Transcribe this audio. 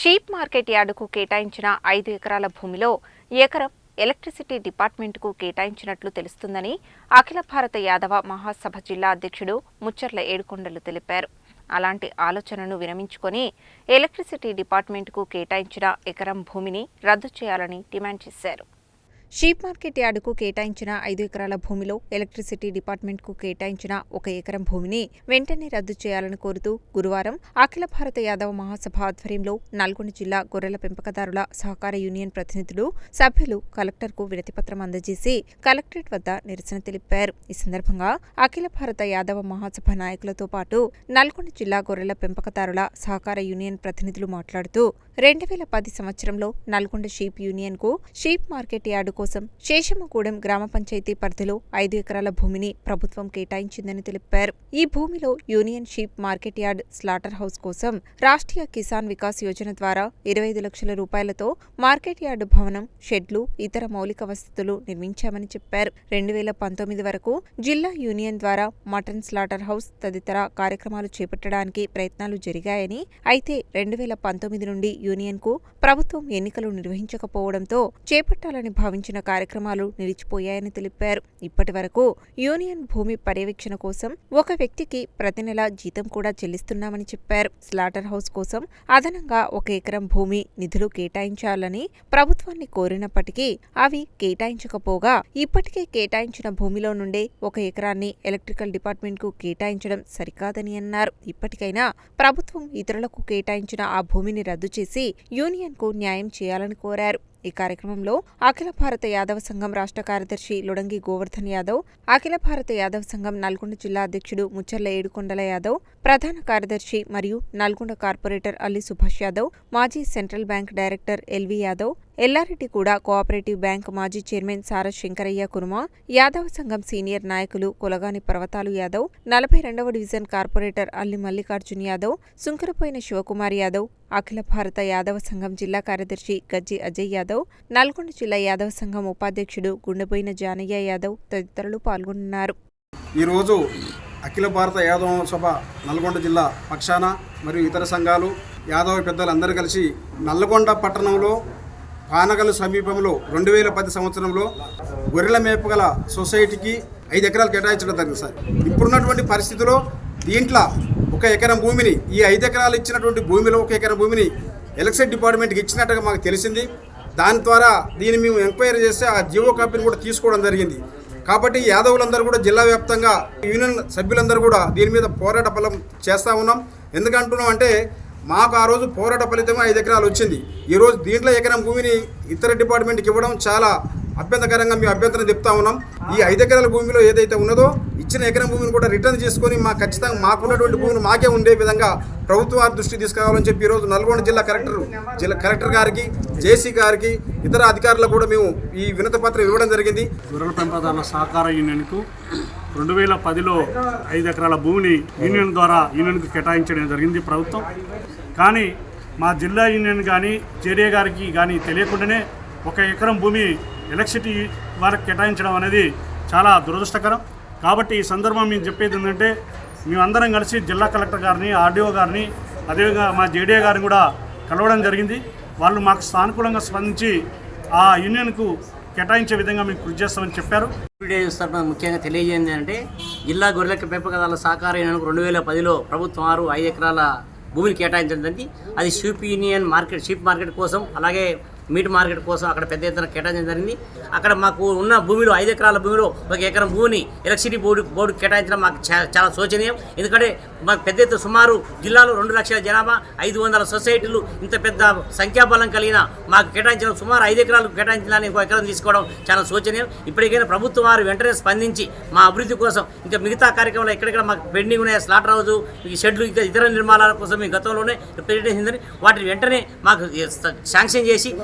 Sheep market యార్డుకు కేటాయించిన 5 ఎకరాల భూమిలో ఎకరం ఎలక్ట్రిసిటీ డిపార్ట్మెంట్కు కేటాయించినట్లు తెలుస్తుందని అఖిల భారత యాదవ మహాసభ జిల్లా అధ్యక్షుడు ముచ్చర్ల ఏడుకొండలు తెలిపారు. అలాంటి ఆలోచనను విరమించుకొని ఎలక్ట్రిసిటీ డిపార్ట్మెంట్కు కేటాయించిన ఎకరం భూమిని రద్దు చేయాలని డిమాండ్ చేశారు. షీప్ మార్కెట్ యార్డుకు కేటాయించిన 5 ఎకరాల భూమిలో ఎలక్ట్రిసిటీ డిపార్ట్మెంట్కు కేటాయించిన 1 ఎకరం భూమిని వెంటనే రద్దు చేయాలని కోరుతూ గురువారం అఖిల భారత యాదవ మహాసభ ఆధ్వర్యంలో నల్గొండ జిల్లా గొర్రెల పెంపకదారుల సహకార యూనియన్ ప్రతినిధులు, సభ్యులు కలెక్టర్కు వినతిపత్రం అందజేసి కలెక్టరేట్ వద్ద నిరసన తెలిపారు. ఈ సందర్భంగా అఖిల భారత యాదవ మహాసభ నాయకులతో పాటు నల్గొండ జిల్లా గొర్రెల పెంపకదారుల సహకార యూనియన్ ప్రతినిధులు మాట్లాడుతూ 2010 సంవత్సరంలో నల్గొండ షీప్ యూనియన్కు షీప్ మార్కెట్ యార్డు కోసం శేషమ్మగూడెం గ్రామ పంచాయతీ పరిధిలో 5 ఎకరాల భూమిని ప్రభుత్వం కేటాయించిందని తెలిపారు. ఈ భూమిలో union sheep market yard slaughter house కోసం రాష్ట్రీయ కిసాన్ వికాస్ యోజన ద్వారా 25 లక్షల రూపాయలతో మార్కెట్ యార్డు భవనం, షెడ్లు, ఇతర మౌలిక వసతులు నిర్మించామని చెప్పారు. 2019 వరకు జిల్లా యూనియన్ ద్వారా మటన్ స్లాటర్ హౌస్ తదితర కార్యక్రమాలు చేపట్టడానికి ప్రయత్నాలు జరిగాయని, అయితే 2019 నుండి యూనియన్కు ప్రభుత్వం ఎన్నికలు నిర్వహించకపోవడంతో చేపట్టాలని భావించిన కార్యక్రమాలు నిలిచిపోయాయని తెలిపారు. ఇప్పటి వరకు యూనియన్ భూమి పర్యవేక్షణ కోసం ఒక వ్యక్తికి ప్రతి నెల జీతం కూడా చెల్లిస్తున్నామని చెప్పారు. స్లాటర్ హౌస్ కోసం అదనంగా 1 ఎకరం భూమి నిధులు కేటాయించాలని ప్రభుత్వాన్ని కోరినప్పటికీ అవి కేటాయించకపోగా ఇప్పటికే కేటాయించిన భూమిలో నుండే 1 ఎకరాన్ని ఎలక్ట్రికల్ డిపార్ట్మెంట్కు కేటాయించడం సరికాదని అన్నారు. ఇప్పటికైనా ప్రభుత్వం ఇతరులకు కేటాయించిన ఆ భూమిని రద్దు చేసి యూనియన్కు న్యాయం చేయాలని కోరారు. ఈ కార్యక్రమంలో అఖిల భారత యాదవ సంఘం రాష్ట్ర కార్యదర్శి లొడంగి గోవర్ధన్ యాదవ్, అఖిల భారత యాదవ సంఘం నల్గొండ జిల్లా అధ్యక్షుడు ముచ్చర్ల ఏడుకొండల యాదవ్, ప్రధాన కార్యదర్శి మరియు నల్గొండ కార్పొరేటర్ అల్లి సుభాష్ యాదవ్, మాజీ central bank director LV Yadav, Ellareddyguda cooperative bank మాజీ చైర్మన్ సార శంకరయ్య కుర్మా, యాదవ సంఘం సీనియర్ నాయకులు కొలగాని పర్వతాలు యాదవ్, 42వ డివిజన్ కార్పొరేటర్ అల్లి మల్లికార్జున్ యాదవ్, సుంకరపోయిన శివకుమార్ యాదవ్, అఖిల భారత యాదవ సంఘం జిల్లా కార్యదర్శి గజ్జి అజయ్ యాదవ్, నల్గొండ జిల్లా యాదవ సంఘం ఉపాధ్యక్షుడు గుండెబోయిన జానయ్య యాదవ్ తదితరులు పాల్గొన్నారు. ఈరోజు అఖిల భారత యాదవ సభ నల్గొండ జిల్లా పక్షాన మరియు ఇతర సంఘాలు యాదవ పెద్దలందరూ కలిసి నల్గొండ పట్టణంలో పానగల్ సమీపంలో 2010 సంవత్సరంలో గొర్రెల మేపగల సొసైటీకి 5 ఎకరాలు కేటాయించడం జరిగింది సార్. ఇప్పుడున్నటువంటి పరిస్థితిలో దీంట్లో 1 ఎకరం భూమిని, ఈ 5 ఎకరాలు ఇచ్చినటువంటి భూమిలో 1 ఎకరం భూమిని ఎలక్ట్రిసిటీ డిపార్ట్మెంట్కి ఇచ్చినట్టుగా మాకు తెలిసింది. దాని ద్వారా దీన్ని మేము ఎంక్వైరీ చేస్తే ఆ జియో కాపీని కూడా తీసుకోవడం జరిగింది. కాబట్టి యాదవులందరూ కూడా జిల్లా వ్యాప్తంగా యూనియన్ సభ్యులందరూ కూడా దీని మీద పోరాట ఫలం చేస్తూ ఉన్నాం. ఎందుకంటున్నాం అంటే మాకు ఆ రోజు పోరాట ఫలితంగా 5 ఎకరాలు వచ్చింది. ఈరోజు దీంట్లో ఎకరం భూమిని ఇతర డిపార్ట్మెంట్కి ఇవ్వడం చాలా అభ్యంతరకరంగా మేము అభ్యంతరం చెప్తా ఉన్నాం. ఈ 5 ఎకరాల భూమిలో ఏదైతే ఉన్నదో ఇచ్చిన ఎకరం భూమిని కూడా రిటర్న్ చేసుకొని ఖచ్చితంగా మాకున్నటువంటి భూమిని మాకే ఉండే విధంగా ప్రభుత్వ దృష్టి తీసుకురావాలని చెప్పి ఈరోజు నల్గొండ జిల్లా కలెక్టర్ గారికి, జేసీ గారికి, ఇతర అధికారులకు కూడా మేము ఈ వినతి పత్రం ఇవ్వడం జరిగింది. గొర్రెల పెంపకదారుల సహకార యూనియన్కు 2010లో 5 ఎకరాల భూమిని యూనియన్ ద్వారా యూనియన్కు కేటాయించడం జరిగింది ప్రభుత్వం. కానీ మా జిల్లా యూనియన్ కానీ జేడీఏ గారికి కానీ తెలియకుండానే 1 ఎకరం భూమి ఎలక్ట్రిసిటీ వారికి కేటాయించడం అనేది చాలా దురదృష్టకరం. కాబట్టి ఈ సందర్భం మేము చెప్పేది ఏంటంటే మేమందరం కలిసి జిల్లా కలెక్టర్ గారిని, ఆర్డీఓ గారిని, అదేవిధంగా మా జేడీఏ గారిని కూడా కలవడం జరిగింది. వాళ్ళు మాకు సానుకూలంగా స్పందించి ఆ యూనియన్కు కేటాయించే విధంగా మేము కృషి చేస్తామని చెప్పారు. ముఖ్యంగా తెలియజేయండి అంటే జిల్లా గొర్రెల పెంపకదారుల సహకార యూనియన్కు 2010లో ప్రభుత్వం 5 ఎకరాల భూమిని కేటాయించడం జరిగింది. అది షీప్ మార్కెట్ కోసం, అలాగే మీట్ మార్కెట్ కోసం అక్కడ పెద్ద ఎత్తున కేటాయించడం జరిగింది. అక్కడ మాకు ఉన్న భూమిలో 5 ఎకరాల భూమిలో 1 ఎకరం భూమిని ఎలక్ట్రిసిటీ బోర్డు కేటాయించడం మాకు చాలా శోచనీయం. ఎందుకంటే మాకు పెద్ద ఎత్తున సుమారు జిల్లాలో 2 లక్షల జనాభా, 500 సొసైటీలు, ఇంత పెద్ద సంఖ్యాబలం కలిగిన మాకు కేటాయించడం, సుమారు 5 ఎకరాలు కేటాయించడానికి 1 ఎకరం తీసుకోవడం చాలా శోచనీయం. ఇప్పటికైనా ప్రభుత్వం వారు వెంటనే స్పందించి మా అభివృద్ధి కోసం ఇంకా మిగతా కార్యక్రమాలు ఎక్కడెక్కడ మాకు పెండింగ్ ఉన్నాయి, స్లాటర్ హౌస్, ఈ షెడ్లు, ఇంకా ఇతర నిర్మాణాల కోసం మేము గతంలోనే ప్రెజెంటేషన్ వాటిని వెంటనే మాకు శాంక్షన్ చేసి